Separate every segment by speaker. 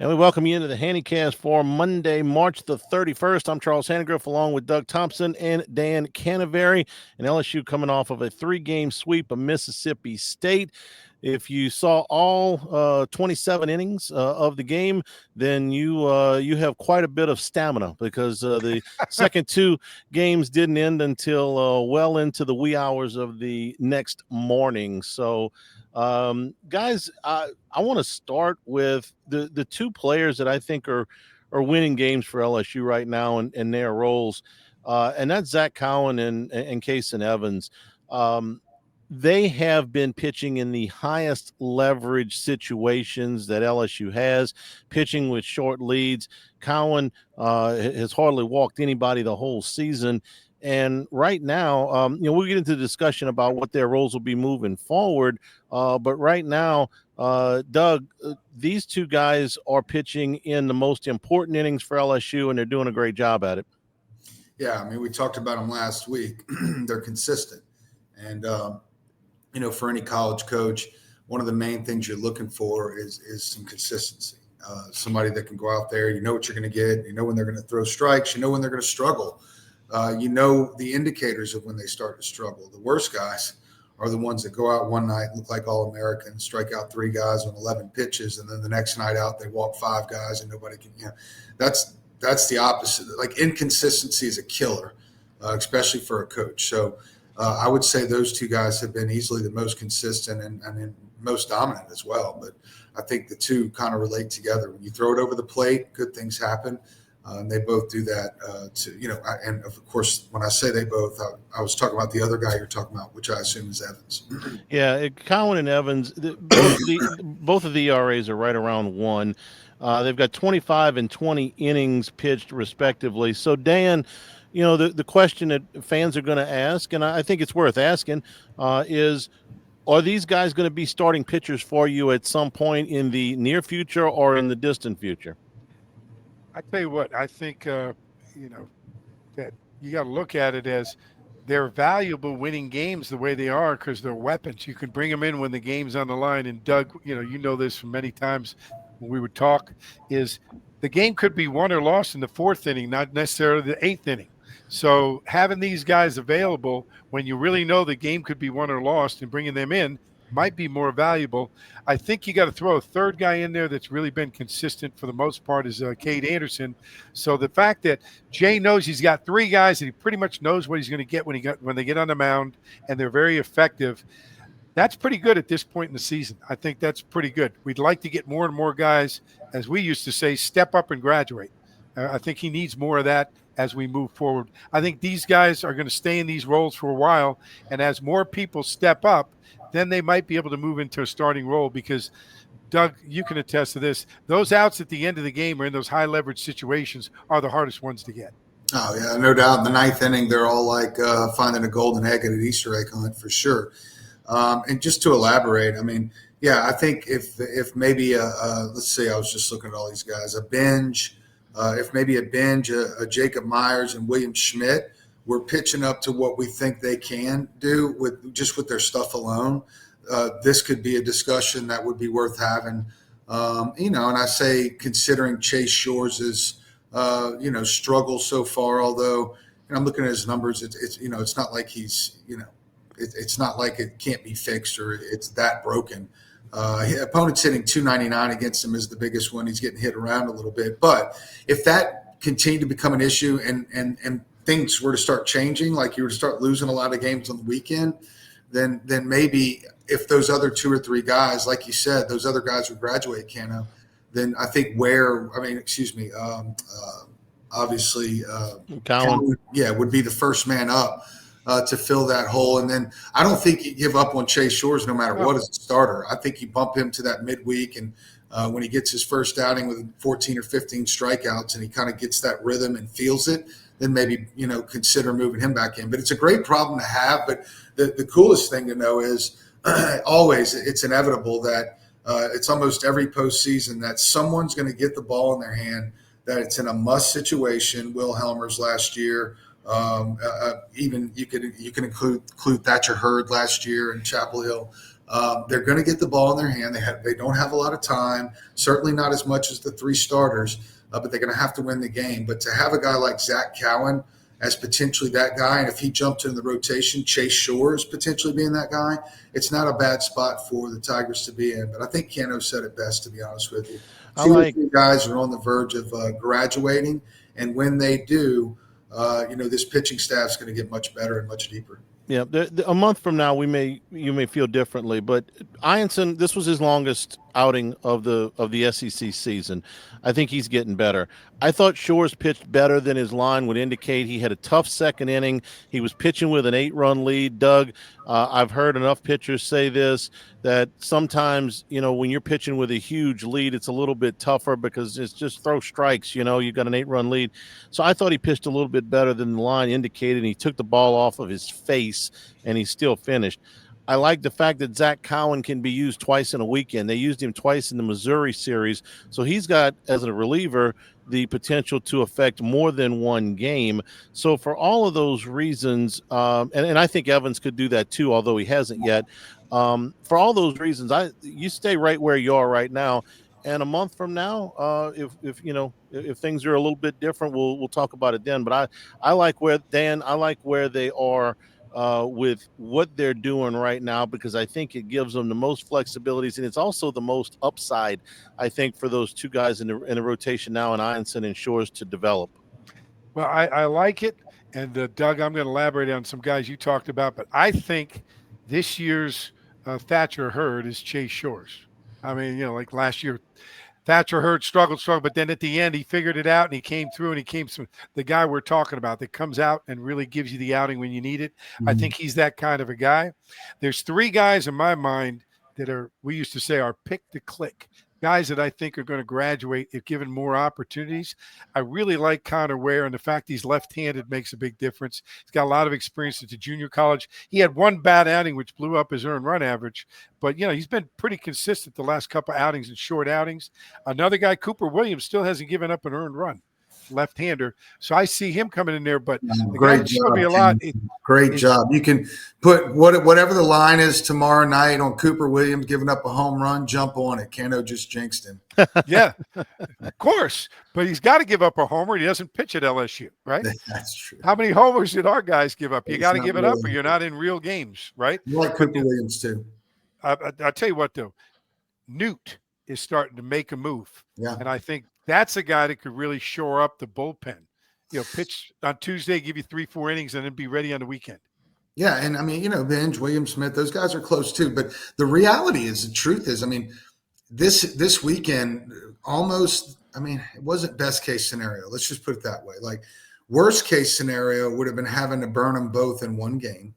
Speaker 1: And we welcome you into the Hannycast for Monday, March the 31st. I'm Charles Hannagriff along with Doug Thompson and Dan Cannaveri. And LSU coming off of a 3-game sweep of Mississippi State. If you saw all 27 innings of the game, then you have quite a bit of stamina because the second 2 games didn't end until well into the wee hours of the next morning. So, guys, I want to start with the 2 players that I think are winning games for LSU right now in their roles, and that's Zach Cowan and Kason Evans. They have been pitching in the highest leverage situations that LSU has, pitching with short leads. Cowan has hardly walked anybody the whole season. And right now, we'll get into the discussion about what their roles will be moving forward. But right now, Doug, these 2 guys are pitching in the most important innings for LSU, and they're doing a great job at it.
Speaker 2: Yeah, I mean, we talked about them last week. They're consistent. And, for any college coach, one of the main things you're looking for is some consistency. Somebody that can go out there, you know what you're going to get, you know when they're going to throw strikes, you know when they're going to struggle. You know the indicators of when they start to struggle. The worst guys are the ones that go out one night, look like All-Americans, strike out 3 guys on 11 pitches, and then the next night out they walk 5 guys and nobody can. That's the opposite. Like, inconsistency is a killer, especially for a coach. So I would say those 2 guys have been easily the most consistent and most dominant as well. But I think the 2 kind of relate together. When you throw it over the plate, good things happen. And they both do that, and of course, when I say they both, I was talking about the other guy you're talking about, which I assume is Evans.
Speaker 1: Yeah, Cowan and Evans, both of the ERAs are right around 1. They've got 25 and 20 innings pitched, respectively. So, Dan, the question that fans are going to ask, and I think it's worth asking, is, are these guys going to be starting pitchers for you at some point in the near future or in the distant future?
Speaker 3: I tell you what, I think, that you got to look at it as they're valuable winning games the way they are because they're weapons. You can bring them in when the game's on the line. And Doug, you know this from many times when we would talk, is the game could be won or lost in the 4th inning, not necessarily the 8th inning. So having these guys available when you really know the game could be won or lost and bringing them in might be more valuable. I think you got to throw a 3rd guy in there that's really been consistent for the most part is Cade Anderson. So the fact that Jay knows he's got 3 guys and he pretty much knows what he's going to get when they get on the mound, and they're very effective. That's pretty good at this point in the season. I think that's pretty good. We'd like to get more and more guys, as we used to say, step up and graduate. I think he needs more of that as we move forward. I think these guys are going to stay in these roles for a while, and as more people step up, then they might be able to move into a starting role because, Doug, you can attest to this. Those outs at the end of the game or in those high leverage situations are the hardest ones to get.
Speaker 2: Oh, yeah, no doubt. In the 9th inning, they're all like finding a golden egg at an Easter egg hunt for sure. And just to elaborate, I mean, yeah, I think if maybe, let's say I was just looking at all these guys, a Jacob Myers and William Schmidt, we're pitching up to what we think they can do with their stuff alone. This could be a discussion that would be worth having. And I say considering Chase Shores' struggle so far, although I'm looking at his numbers, it's not like he's, it's not like it can't be fixed or it's that broken. Opponent's hitting 299 against him is the biggest one. He's getting hit around a little bit. But if that continued to become an issue and things were to start changing, like you were to start losing a lot of games on the weekend, then maybe if those other 2 or 3 guys, like you said, those other guys would graduate, Cano, then I think obviously
Speaker 1: Cowan,
Speaker 2: would be the first man up to fill that hole. And then I don't think you give up on Chase Shores no matter what as a starter. I think you bump him to that midweek, and when he gets his first outing with 14 or 15 strikeouts and he kind of gets that rhythm and feels it, then maybe, consider moving him back in. But it's a great problem to have. But the coolest thing to know is always it's inevitable that it's almost every postseason that someone's going to get the ball in their hand, that it's in a must situation. Will Helmer's last year. Even you can include Thatcher Hurd last year in Chapel Hill. They're going to get the ball in their hand. They don't have a lot of time, certainly not as much as the three starters, but they're going to have to win the game. But to have a guy like Zach Cowan as potentially that guy, and if he jumped in the rotation, Chase Shores potentially being that guy, it's not a bad spot for the Tigers to be in. But I think Cano said it best, to be honest with you. Two or three guys are on the verge of graduating, and when they do, this pitching staff is going to get much better and much deeper.
Speaker 1: Yeah, a month from now, you may feel differently, but Ianson, this was his longest outing of the SEC season. I think he's getting better. I thought Shores pitched better than his line would indicate. He had a tough second inning. He was pitching with an 8-run lead. Doug, I've heard enough pitchers say this, that sometimes, when you're pitching with a huge lead, it's a little bit tougher because it's just throw strikes. You got an 8-run lead. So I thought he pitched a little bit better than the line indicated. He took the ball off of his face, and he still finished. I like the fact that Zach Cowan can be used twice in a weekend. They used him twice in the Missouri series. So he's got, as a reliever, the potential to affect more than one game. So for all of those reasons, and I think Evans could do that too, although he hasn't yet. For all those reasons, you stay right where you are right now. And a month from now, if things are a little bit different, we'll talk about it then. But I like where they are with what they're doing right now, because I think it gives them the most flexibilities, and it's also the most upside, I think, for those two guys in the rotation now, and Ianson and Shores, to develop.
Speaker 3: Well, I like it. And Doug, I'm going to elaborate on some guys you talked about, but I think this year's Thatcher Hurd is Chase Shores. I mean, like last year, Thatcher Hurd struggled, but then at the end he figured it out and he came through, and he came from the guy we're talking about that comes out and really gives you the outing when you need it. Mm-hmm. I think he's that kind of a guy. There's three guys in my mind that we used to say are pick to click. Guys that I think are going to graduate if given more opportunities. I really like Connor Ware, and the fact he's left-handed makes a big difference. He's got a lot of experience at the junior college. He had one bad outing, which blew up his earned run average, but he's been pretty consistent the last couple of outings and short outings. Another guy, Cooper Williams, still hasn't given up an earned run. Left-hander, so I see him coming in there. But
Speaker 2: great job, me a lot. Great job. You can put whatever the line is tomorrow night on Cooper Williams giving up a home run. Jump on it. Cano just jinxed him.
Speaker 3: Yeah, of course. But he's got to give up a homer. He doesn't pitch at LSU, right?
Speaker 2: That's true.
Speaker 3: How many homers did our guys give up? You got to give it up, or you're not in real games, right?
Speaker 2: You like Cooper Williams too.
Speaker 3: I'll tell you what, though, Newt is starting to make a move.
Speaker 2: Yeah, and
Speaker 3: I think that's a guy that could really shore up the bullpen. Pitch on Tuesday, give you 3-4 innings, and then be ready on the weekend.
Speaker 2: Yeah, and I mean, Benj, William Smith, those guys are close too. But the reality is, the truth is, I mean, this weekend almost, I mean, it wasn't best case scenario. Let's just put it that way. Like, worst case scenario would have been having to burn them both in one game.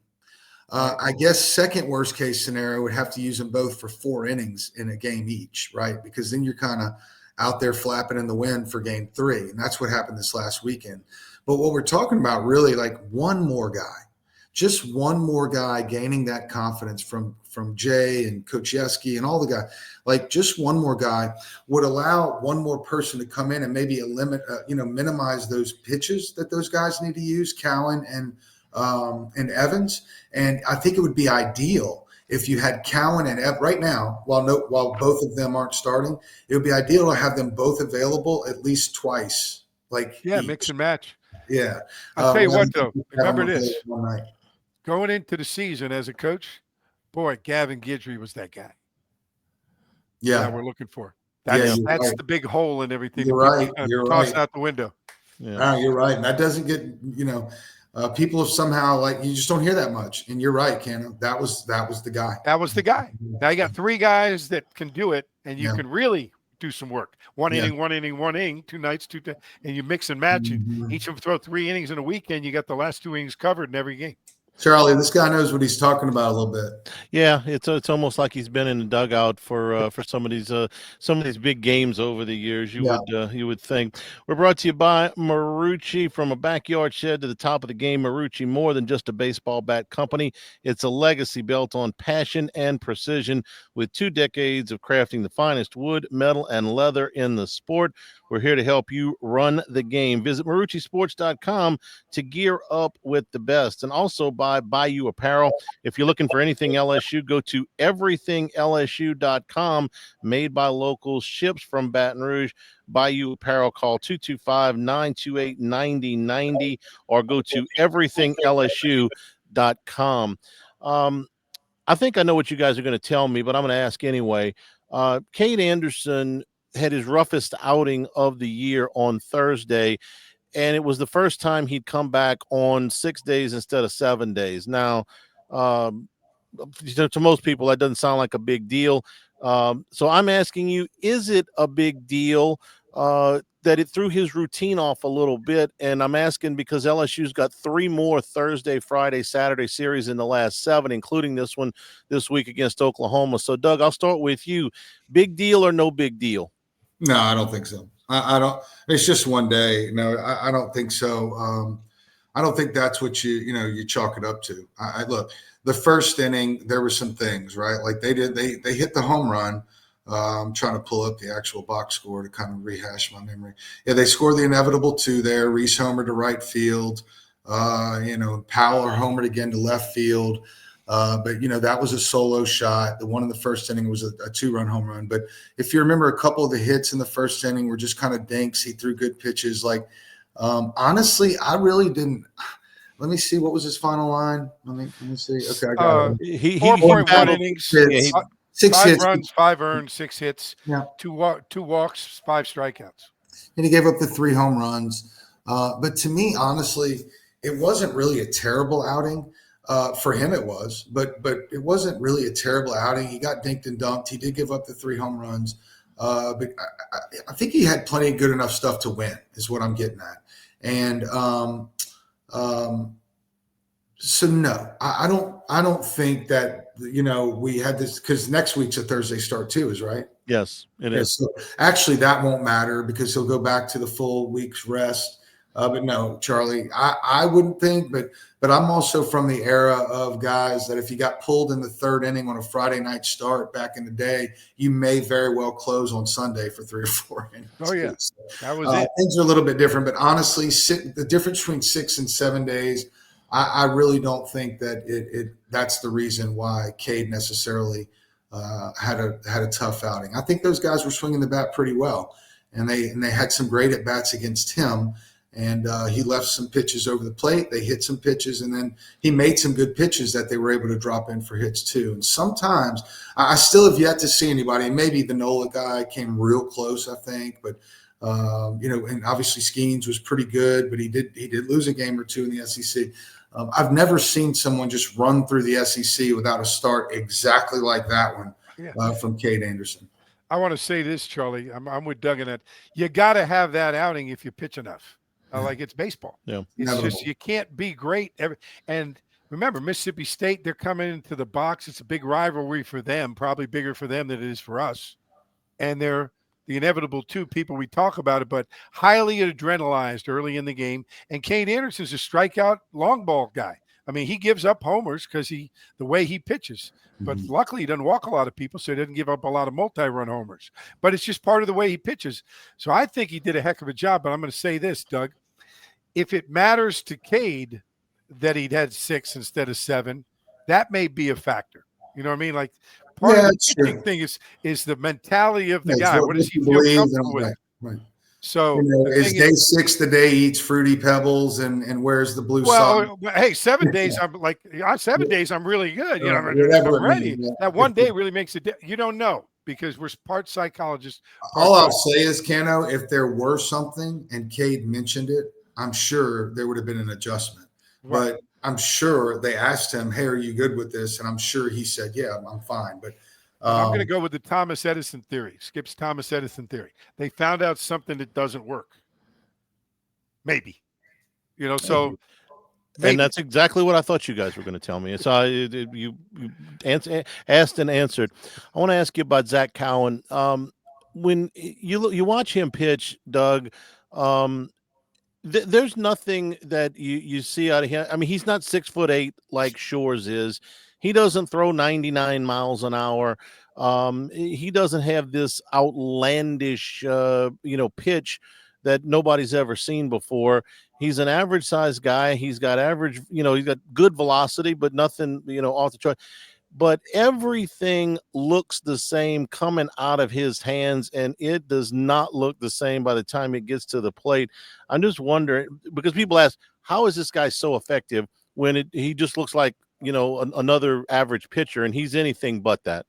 Speaker 2: I guess second worst case scenario would have to use them both for 4 innings in a game each, right? Because then you're kind of out there flapping in the wind for game 3. And that's what happened this last weekend. But what we're talking about, really, like one more guy gaining that confidence from Jay and Coach Yeski and all the guys, like just one more guy would allow one more person to come in and maybe minimize those pitches that those guys need to use, Cowan and Evans. And I think it would be ideal if you had Cowan and right now, while both of them aren't starting, it would be ideal to have them both available at least twice.
Speaker 3: Each. Mix and match.
Speaker 2: Yeah.
Speaker 3: I'll tell you what, though. Remember this. Going into the season as a coach, boy, Gavin Guidry was that guy.
Speaker 2: Yeah.
Speaker 3: That we're looking for. That's right. The big hole in everything.
Speaker 2: You're right. You're
Speaker 3: toss out the window.
Speaker 2: Yeah. You're right. And that doesn't get, people have somehow, you just don't hear that much. And you're right, Ken. That was the guy.
Speaker 3: That was the guy. Now you got 3 guys that can do it, and you can really do some work. One inning, 2 nights, and you mix and match it. Each of them throw 3 innings in a weekend. You got the last 2 innings covered in every game.
Speaker 2: Charlie, this guy knows what he's talking about a little bit.
Speaker 1: Yeah, it's almost like he's been in the dugout for some of these big games over the years. You would think. We're brought to you by Marucci. From a backyard shed to the top of the game, Marucci, more than just a baseball bat company. It's a legacy built on passion and precision, with 2 decades of crafting the finest wood, metal, and leather in the sport. We're here to help you run the game. Visit MarucciSports.com to gear up with the best, and also by Bayou Apparel. If you're looking for anything LSU, go to everythinglsu.com. Made by locals, ships from Baton Rouge. Bayou Apparel, call 225-928-9090 or go to everythinglsu.com. I think I know what you guys are going to tell me, but I'm going to ask anyway. Cade Anderson had his roughest outing of the year on Thursday, and it was the first time he'd come back on 6 days instead of 7 days. Now, to most people, that doesn't sound like a big deal. So I'm asking you, is it a big deal that it threw his routine off a little bit? And I'm asking because LSU's got 3 more Thursday, Friday, Saturday series in the last 7, including this one this week against Oklahoma. So, Doug, I'll start with you. Big deal or no big deal?
Speaker 2: No, I don't think so. I don't. It's just one day. No, I don't think so. I don't think that's what you chalk it up to. I look, the first inning, there were some things, right? Like they hit the home run. I'm trying to pull up the actual box score to kind of rehash my memory. Yeah, they scored the inevitable 2 there. Reese homered to right field. Powell homered again to left field. But that was a solo shot. The one in the first inning was a 2-run home run. But if you remember, a couple of the hits in the first inning were just kind of dinks. He threw good pitches. Like, honestly, I really didn't. Let me see. What was his final line? Let me see. Okay, I got it.
Speaker 3: He 4.1 innings.
Speaker 2: Hits, 6
Speaker 3: 5
Speaker 2: hits,
Speaker 3: runs, 5 earned, 6 hits.
Speaker 2: Yeah.
Speaker 3: 2 walks, 5 strikeouts.
Speaker 2: And he gave up the 3 home runs. But to me, honestly, it wasn't really a terrible outing. For him, it was, but it wasn't really a terrible outing. He got dinked and dunked. He did give up the 3 home runs, but I think he had plenty of good enough stuff to win. Is what I'm getting at. And so no, I don't think that we had this because next week's a Thursday start too, is right?
Speaker 1: Yes, it is.
Speaker 2: So actually, that won't matter because he'll go back to the full week's rest. But no, Charlie, I wouldn't think, but I'm also from the era of guys that if you got pulled in the 3rd inning on a Friday night start back in the day, you may very well close on Sunday for 3 or 4 innings.
Speaker 3: Oh yeah,
Speaker 2: so,
Speaker 3: that was it.
Speaker 2: Things are a little bit different, but honestly, the difference between 6 and 7 days, I really don't think that that's the reason why Cade necessarily had a tough outing. I think those guys were swinging the bat pretty well, and they had some great at bats against him. And he left some pitches over the plate. They hit some pitches, and then he made some good pitches that they were able to drop in for hits too. And sometimes I still have yet to see anybody. And maybe the Nola guy came real close, I think. But and obviously Skeens was pretty good, but he did lose a game or 2 in the SEC. I've never seen someone just run through the SEC without a start exactly like that one from Cade Anderson.
Speaker 3: I want to say this, Charlie. I'm with Doug in that. You got to have that outing if you pitch enough. Like it's baseball.
Speaker 1: Yeah.
Speaker 3: It's just you can't be great. And remember, Mississippi State, they're coming into the box. It's a big rivalry for them, probably bigger for them than it is for us. And they're the inevitable 2 people we talk about it, but highly adrenalized early in the game. And Cade Anderson's a strikeout long ball guy. I mean, he gives up homers because the way he pitches. But luckily, he doesn't walk a lot of people, so he doesn't give up a lot of multi-run homers. But it's just part of the way he pitches. So I think he did a heck of a job. But I'm going to say this, Doug. If it matters to Cade that he'd had 6 instead of 7, that may be a factor. You know what I mean? Like part of the pitching thing is the mentality of the guy. What does he feel comfortable with? Right. So
Speaker 2: is day 6 the day he eats Fruity Pebbles and wears the blue sock?
Speaker 3: Well, hey, 7 days I'm like 7 days I'm really good. I'm ready. That one day really makes it. You don't know because we're part psychologists.
Speaker 2: All I'll say is, Cano, if there were something and Cade mentioned it, I'm sure there would have been an adjustment. Right. But I'm sure they asked him, "Hey, are you good with this?" And I'm sure he said, "Yeah, I'm fine." But
Speaker 3: I'm going to go with the Thomas Edison theory, Skip's Thomas Edison theory. They found out something that doesn't work. Maybe, so.
Speaker 1: And that's exactly what I thought you guys were going to tell me. So you asked and answered. I want to ask you about Zach Cowan. When you watch him pitch, Doug, there's nothing that you see out of him. I mean, he's not 6'8" like Shores is. He doesn't throw 99 miles an hour. He doesn't have this outlandish, pitch that nobody's ever seen before. He's an average size guy. He's got average, he's got good velocity, but nothing, off the chart. But everything looks the same coming out of his hands, and it does not look the same by the time it gets to the plate. I'm just wondering, because people ask, how is this guy so effective when he just looks like, another average pitcher, and he's anything but that?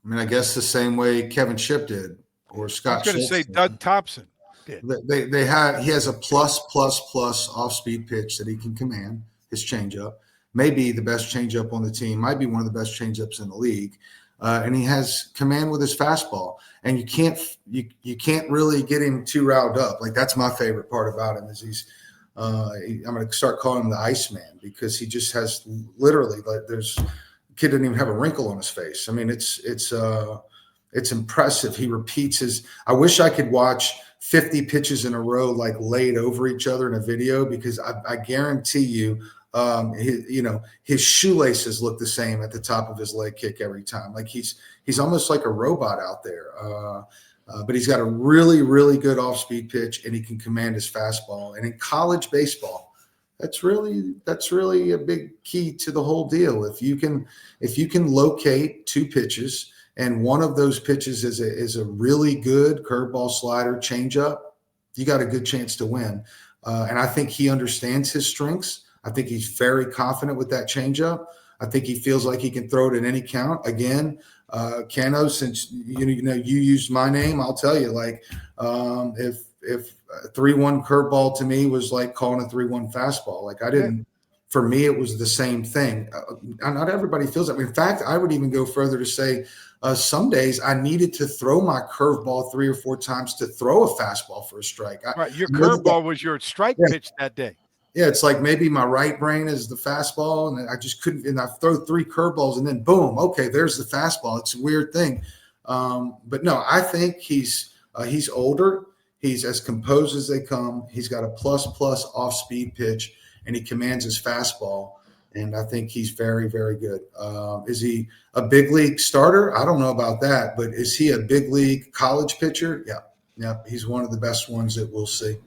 Speaker 2: I mean, I guess the same way Kevin Shipp did, or Scott.
Speaker 3: I was going to say Doug Thompson did.
Speaker 2: He has a plus off speed pitch that he can command. His changeup may be the best changeup on the team, might be one of the best changeups in the league, and he has command with his fastball. And you can't really get him too riled up. Like, that's my favorite part about him is I'm going to start calling him the Iceman, because he just has literally, like, kid didn't even have a wrinkle on his face. I mean, it's impressive. He repeats I wish I could watch 50 pitches in a row, like, laid over each other in a video, because I guarantee you, his shoelaces look the same at the top of his leg kick every time. Like, he's almost like a robot out there. But he's got a really, really good off-speed pitch, and he can command his fastball. And in college baseball, that's really a big key to the whole deal. If you can locate two pitches, and one of those pitches is a really good curveball, slider, changeup, you got a good chance to win. And I think he understands his strengths. I think he's very confident with that changeup. I think he feels like he can throw it in any count. Again, Cano, since you used my name, I'll tell you, like, if a 3-1 curveball to me was like calling a 3-1 fastball. Like, for me, it was the same thing. Not everybody feels that. In fact, I would even go further to say some days I needed to throw my curveball 3 or 4 times to throw a fastball for a strike.
Speaker 3: Right, your curveball was your strike pitch that day.
Speaker 2: Yeah, it's like maybe my right brain is the fastball, and I just couldn't. And I throw 3 curveballs, and then boom, okay, there's the fastball. It's a weird thing, but no, I think he's older. He's as composed as they come. He's got a plus off-speed pitch, and he commands his fastball. And I think he's very, very good. Is he a big league starter? I don't know about that, but is he a big league college pitcher? Yeah, he's one of the best ones that we'll see.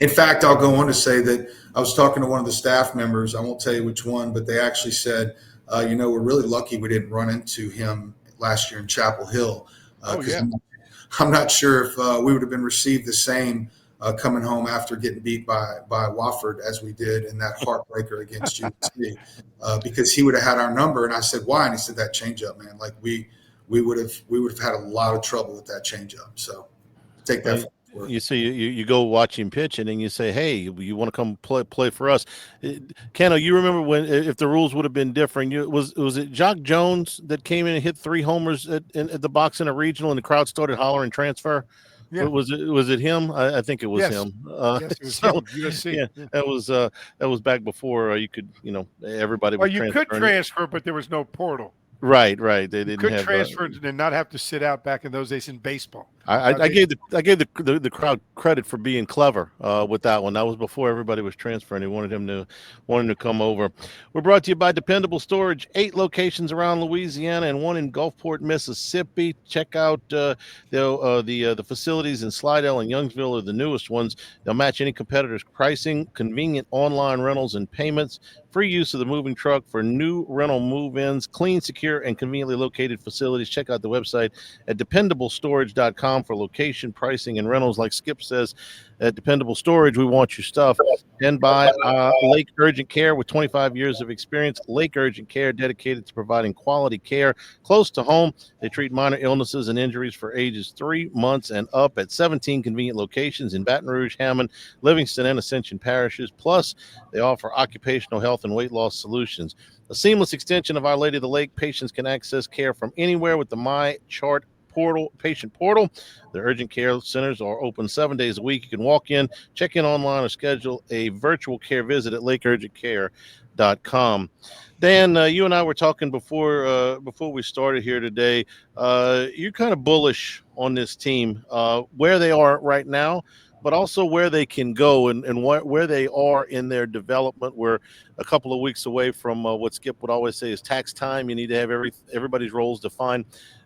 Speaker 2: In fact, I'll go on to say that I was talking to one of the staff members. I won't tell you which one, but they actually said, we're really lucky we didn't run into him last year in Chapel Hill. I'm not sure if we would have been received the same coming home after getting beat by Wofford as we did in that heartbreaker against USC, because he would have had our number. And I said, why? And he said, that changeup, man. Like, we would have had a lot of trouble with that changeup. So take that.
Speaker 1: You see, you go watch him pitch, and then you say, "Hey, you want to come play for us?" Cano, you remember if the rules would have been different? Was it Jock Jones that came in and hit 3 homers at the box in a regional, and the crowd started hollering transfer? Yeah. Was it him? I think it was him.
Speaker 3: Yes, it was him. USC.
Speaker 1: Yeah, that was back before you could, everybody.
Speaker 3: Well, you could transfer, but there was no portal.
Speaker 1: Right. They didn't
Speaker 3: could transfer and not have to sit out back in those days in baseball.
Speaker 1: I gave the crowd credit for being clever with that one. That was before everybody was transferring. They wanted him to come over. We're brought to you by Dependable Storage, 8 locations around Louisiana and 1 in Gulfport, Mississippi. Check out the facilities in Slidell and Youngsville are the newest ones. They'll match any competitor's pricing, convenient online rentals and payments, free use of the moving truck for new rental move-ins, clean, secure, and conveniently located facilities. Check out the website at dependablestorage.com for location, pricing, and rentals. Like Skip says, at Dependable Storage, we want your stuff. And by Lake Urgent Care, with 25 years of experience. Lake Urgent Care, dedicated to providing quality care close to home. They treat minor illnesses and injuries for ages 3 months and up at 17 convenient locations in Baton Rouge, Hammond, Livingston, and Ascension parishes. Plus, they offer occupational health and weight loss solutions. A seamless extension of Our Lady of the Lake. Patients can access care from anywhere with the My Chart patient portal. The urgent care centers are open 7 days a week. You can walk in, check in online, or schedule a virtual care visit at lakeurgentcare.com. Dan, you and I were talking before we started here today. You're kind of bullish on this team, where they are right now, but also where they can go and where they are in their development. We're a couple of weeks away from what Skip would always say is tax time. You need to have everybody's roles defined.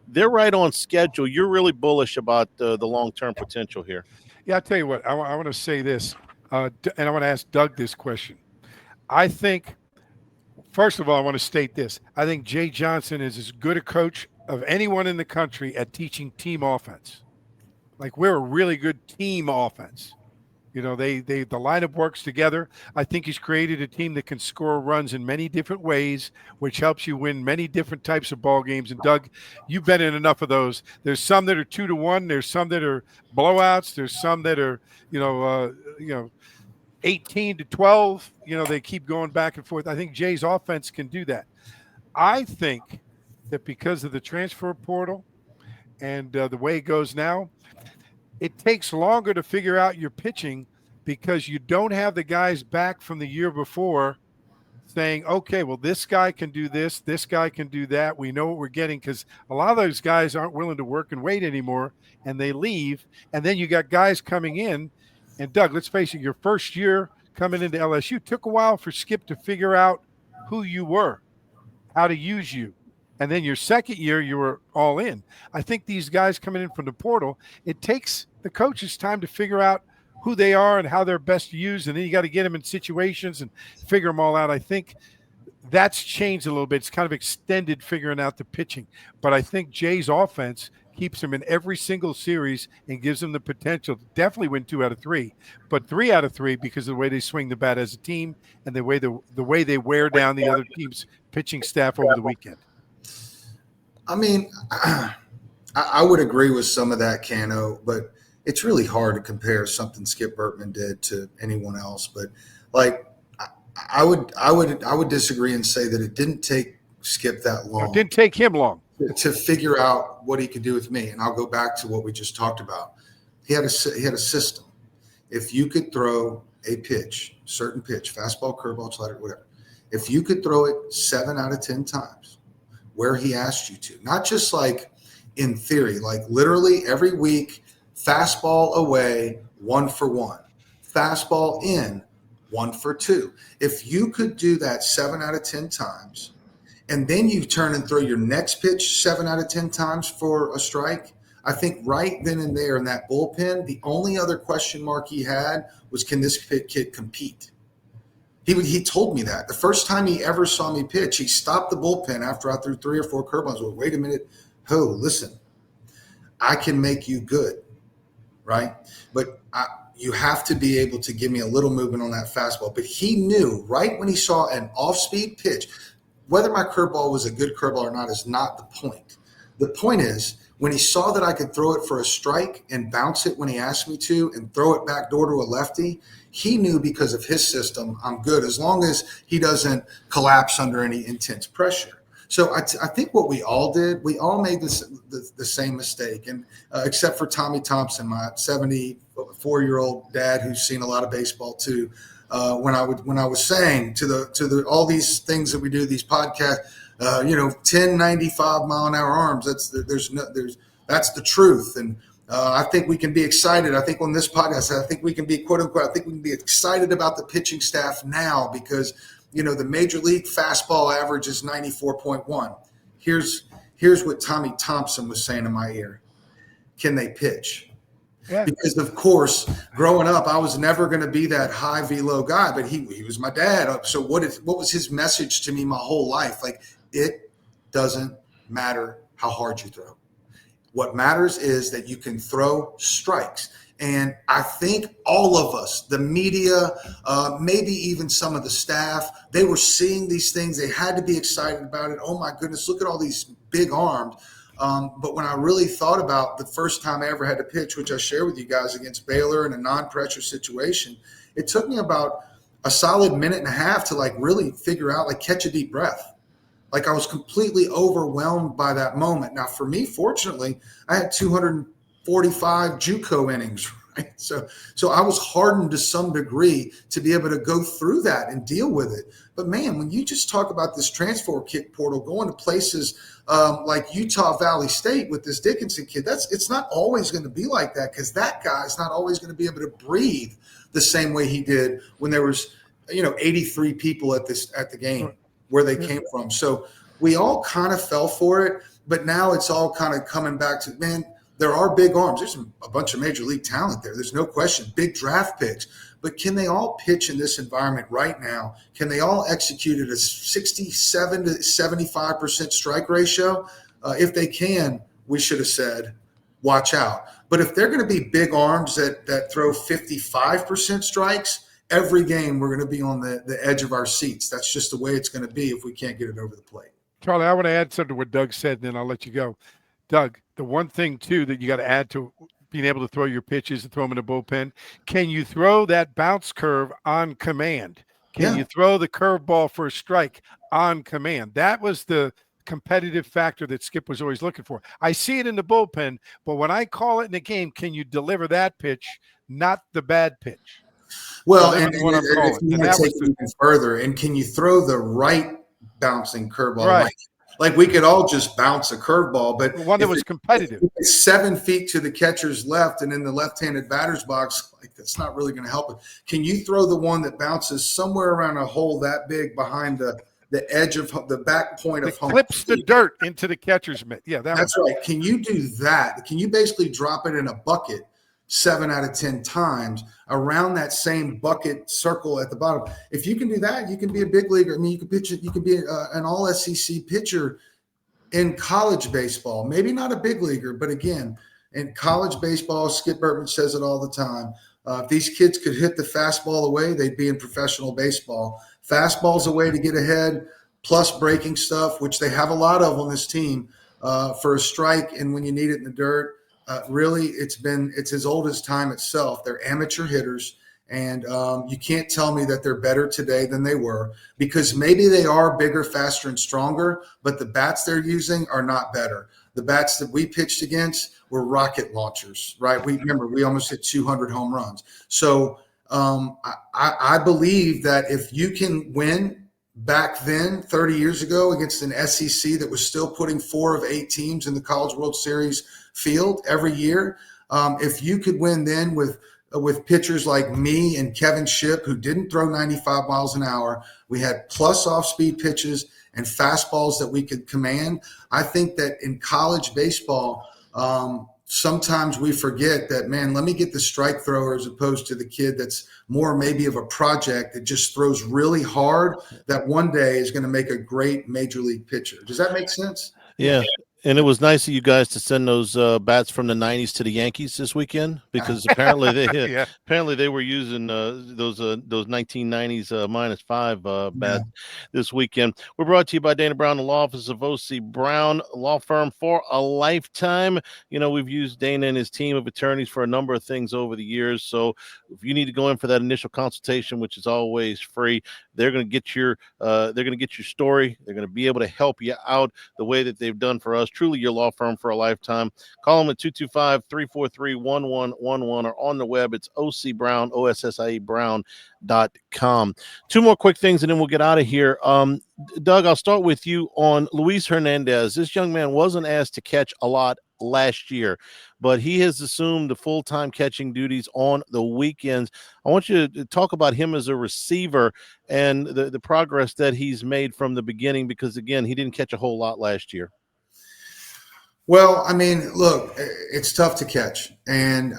Speaker 1: They're right on schedule. You're really bullish about the long-term potential here.
Speaker 3: Yeah, I'll tell you what, I want to say this, and I want to ask Doug this question. I think, first of all, I want to state this. I think Jay Johnson is as good a coach of anyone in the country at teaching team offense. Like, we're a really good team offense. You know, the lineup works together. I think he's created a team that can score runs in many different ways, which helps you win many different types of ball games. And Doug, you've been in enough of those. There's some that are 2-1. There's some that are blowouts. There's some that are, 18-12. You know, they keep going back and forth. I think Jay's offense can do that. I think that because of the transfer portal and the way it goes now, it takes longer to figure out your pitching because you don't have the guys back from the year before saying, okay, well, this guy can do this guy can do that. We know what we're getting, because a lot of those guys aren't willing to work and wait anymore, and they leave. And then you got guys coming in. And Doug, let's face it, your first year coming into LSU took a while for Skip to figure out who you were, how to use you. And then your second year, you were all in. I think these guys coming in from the portal, it takes the coaches time to figure out who they are and how they're best used. And then you got to get them in situations and figure them all out. I think that's changed a little bit. It's kind of extended figuring out the pitching. But I think Jay's offense keeps him in every single series and gives them the potential to definitely win 2 out of 3, but 3 out of 3 because of the way they swing the bat as a team and the way they wear down the other team's pitching staff over the weekend.
Speaker 2: I mean, I would agree with some of that, Cano, but it's really hard to compare something Skip Bertman did to anyone else. But like, I would disagree and say that it didn't take Skip that long.
Speaker 3: It didn't take him long
Speaker 2: to figure out what he could do with me. And I'll go back to what we just talked about. He had a system. If you could throw a pitch, certain pitch, fastball, curveball, slider, whatever, if you could throw it 7 out of 10 times where he asked you to, not just like in theory, like literally every week, fastball away, 1 for 1, fastball in, 1 for 2. If you could do that 7 out of 10 times, and then you turn and throw your next pitch 7 out of 10 times for a strike, I think right then and there in that bullpen, the only other question mark he had was, can this kid compete? He told me that. The first time he ever saw me pitch, he stopped the bullpen after I threw 3 or 4 curveballs. Well, wait a minute. Listen, I can make you good, right? But you have to be able to give me a little movement on that fastball. But he knew right when he saw an off-speed pitch, whether my curveball was a good curveball or not is not the point. The point is, when he saw that I could throw it for a strike and bounce it when he asked me to and throw it back door to a lefty, he knew because of his system, I'm good as long as he doesn't collapse under any intense pressure. So I think what we all did, we all made the same mistake, and except for Tommy Thompson, my 74-year-old dad who's seen a lot of baseball too. When I was saying to the all these things that we do, these podcasts, 10, 95 mile an hour arms. That's the truth. And I think we can be excited. I think on this podcast, I think we can be quote unquote, I think we can be excited about the pitching staff now because, the major league fastball average is 94.1. Here's what Tommy Thompson was saying in my ear. Can they pitch? Yeah. Because of course, growing up, I was never going to be that high velo guy, but he was my dad. So what was his message to me my whole life? Like, it doesn't matter how hard you throw. What matters is that you can throw strikes. And I think all of us, the media, maybe even some of the staff, they were seeing these things. They had to be excited about it. Oh my goodness, look at all these big arms. But when I really thought about the first time I ever had to pitch, which I share with you guys against Baylor in a non-pressure situation, it took me about a solid minute and a half to like really figure out, like catch a deep breath. Like I was completely overwhelmed by that moment. Now for me, fortunately, I had 245 JUCO innings, Right? So I was hardened to some degree to be able to go through that and deal with it. But man, when you just talk about this transfer kick portal going to places like Utah Valley State with this Dickinson kid, it's not always going to be like that, because that guy's not always going to be able to breathe the same way he did when there was 83 people at the game where they came from. So we all kind of fell for it, but now it's all kind of coming back to, man, there are big arms. There's a bunch of major league talent there. There's no question. Big draft picks. But can they all pitch in this environment right now? Can they all execute at a 67 to 75% strike ratio? If they can, we should have said, watch out. But if they're going to be big arms that throw 55% strikes, every game we're going to be on the edge of our seats. That's just the way it's going to be if we can't get it over the plate.
Speaker 3: Charlie, I want to add something to what Doug said, and then I'll let you go. Doug, the one thing, too, that you got to add to being able to throw your pitches and throw them in the bullpen, can you throw that bounce curve on command? Can you throw the curveball for a strike on command? That was the competitive factor that Skip was always looking for. I see it in the bullpen, but when I call it in the game, can you deliver that pitch, not the bad pitch?
Speaker 2: Well, and if you want to take it even further, and can you throw the right bouncing curveball?
Speaker 3: Right.
Speaker 2: Like we could all just bounce a curveball, but
Speaker 3: one that was competitive.
Speaker 2: 7 feet to the catcher's left and in the left-handed batter's box, like that's not really going to help it. Can you throw the one that bounces somewhere around a hole that big behind the edge of the back point of home?
Speaker 3: Clips the dirt into the catcher's mitt. Yeah,
Speaker 2: that's right. Can you do that? Can you basically drop it in a bucket 7 out of 10 times around that same bucket circle at the bottom? If you can do that, you can be a big leaguer. I mean, you can pitch it. You can be an all SEC pitcher in college baseball. Maybe not a big leaguer, but again, in college baseball, Skip Bertman says it all the time. If these kids could hit the fastball away, they'd be in professional baseball. Fastball's a way to get ahead, plus breaking stuff, which they have a lot of on this team for a strike. And when you need it in the dirt, really, it's as old as time itself. They're amateur hitters, and you can't tell me that they're better today than they were, because maybe they are bigger, faster, and stronger, but the bats they're using are not better. The bats that we pitched against were rocket launchers, right? We almost hit 200 home runs. So I believe that if you can win back then, 30 years ago, against an SEC that was still putting 4 of 8 teams in the College World Series field every year, if you could win then with pitchers like me and Kevin Shipp, who didn't throw 95 miles an hour, we had plus off-speed pitches and fastballs that we could command. I think that in college baseball, sometimes we forget that, man, let me get the strike thrower as opposed to the kid that's more maybe of a project that just throws really hard, that one day is going to make a great major league pitcher. Does that make sense?
Speaker 1: Yeah. And it was nice of you guys to send those bats from the 90s to the Yankees this weekend, because apparently they were using those 1990s -5 bats this weekend. We're brought to you by Dana Brown, the law office of O.C. Brown, law firm for a lifetime. We've used Dana and his team of attorneys for a number of things over the years. So if you need to go in for that initial consultation, which is always free, they're going to get your story. They're going to be able to help you out the way that they've done for us. Truly your law firm for a lifetime. Call them at 225-343-1111 or on the web. It's OCBrown, OSSIE Brown.com. 2 more quick things and then we'll get out of here. Doug, I'll start with you on Luis Hernandez. This young man wasn't asked to catch a lot last year, but he has assumed the full-time catching duties on the weekends. I want you to talk about him as a receiver and the progress that he's made from the beginning, because again, he didn't catch a whole lot last year.
Speaker 2: Well, I mean, look, it's tough to catch, and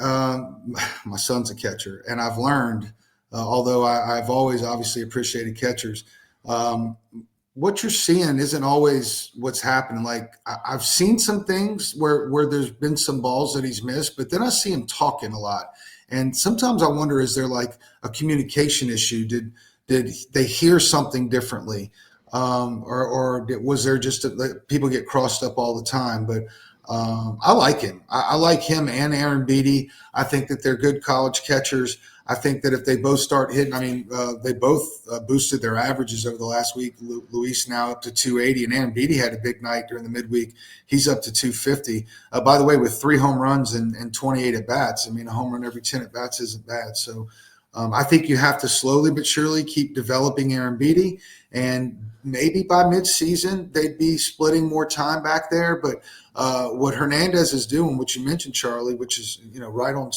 Speaker 2: my son's a catcher, and I've learned, although I've always obviously appreciated catchers, what you're seeing isn't always what's happening. Like I've seen some things where there's been some balls that he's missed, but then I see him talking a lot, and sometimes I wonder, is there like a communication issue? Did they hear something differently? Or was there just people get crossed up all the time? But I like him. I like him and Aaron Beatty. I think that they're good college catchers. I think that if they both start hitting, they both boosted their averages over the last week. Luis now up to 280, and Aaron Beatty had a big night during the midweek. He's up to 250. By the way, with 3 home runs and 28 at bats, a home run every 10 at bats isn't bad. So I think you have to slowly but surely keep developing Aaron Beatty, and maybe by midseason they'd be splitting more time back there. But what Hernandez is doing, which you mentioned, Charlie, which is right on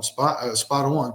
Speaker 2: spot on.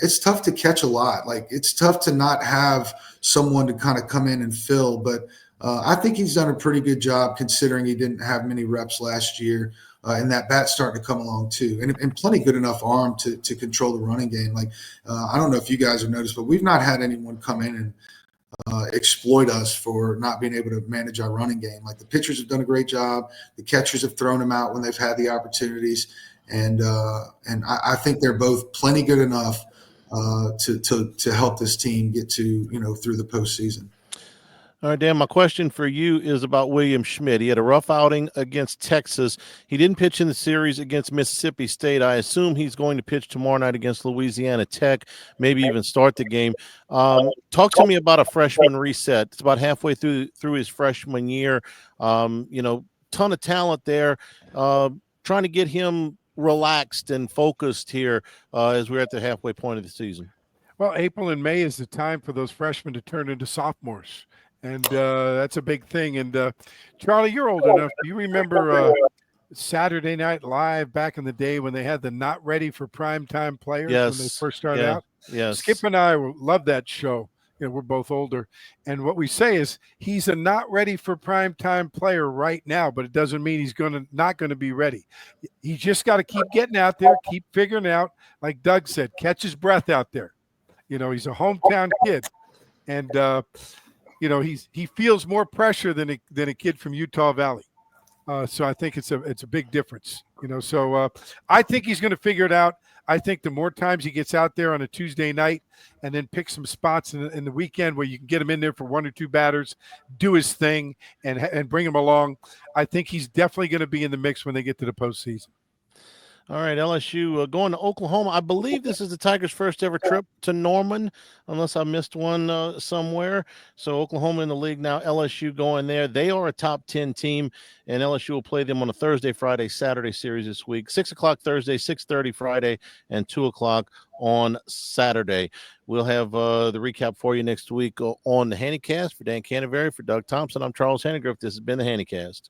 Speaker 2: It's tough to catch a lot. Like, it's tough to not have someone to kind of come in and fill. But I think he's done a pretty good job considering he didn't have many reps last year. And that bat's starting to come along too, and plenty good enough arm to control the running game. Like, I don't know if you guys have noticed, but we've not had anyone come in and exploit us for not being able to manage our running game. Like, the pitchers have done a great job. The catchers have thrown them out when they've had the opportunities. And I think they're both plenty good enough to help this team get to, through the postseason.
Speaker 1: All right, Dan, my question for you is about William Schmidt. He had a rough outing against Texas. He didn't pitch in the series against Mississippi State. I assume he's going to pitch tomorrow night against Louisiana Tech, maybe even start the game. Talk to me about a freshman reset. It's about halfway through his freshman year. Ton of talent there. Trying to get him relaxed and focused here as we're at the halfway point of the season.
Speaker 3: Well, April and May is the time for those freshmen to turn into sophomores. And that's a big thing. And Charlie, you're old enough. Do you remember Saturday Night Live back in the day when they had the not ready for primetime players when they first started out?
Speaker 1: Yes.
Speaker 3: Skip and I love that show. We're both older. And what we say is he's a not ready for primetime player right now, but it doesn't mean he's not going to be ready. He's just got to keep getting out there, keep figuring out, like Doug said, catch his breath out there. He's a hometown kid. And he feels more pressure than a kid from Utah Valley. So I think it's a big difference. So I think he's going to figure it out. I think the more times he gets out there on a Tuesday night and then pick some spots in the weekend where you can get him in there for 1 or 2 batters, do his thing, and bring him along, I think he's definitely going to be in the mix when they get to the postseason.
Speaker 1: All right, LSU going to Oklahoma. I believe this is the Tigers' first ever trip to Norman, unless I missed one somewhere. So Oklahoma in the league now, LSU going there. They are a top 10 team, and LSU will play them on a Thursday, Friday, Saturday series this week. 6 o'clock Thursday, 6:30 Friday, and 2 o'clock on Saturday. We'll have the recap for you next week on the Hannycast. For Dan Cannaveri, for Doug Thompson, I'm Charles Hannagriff. This has been the Hannycast.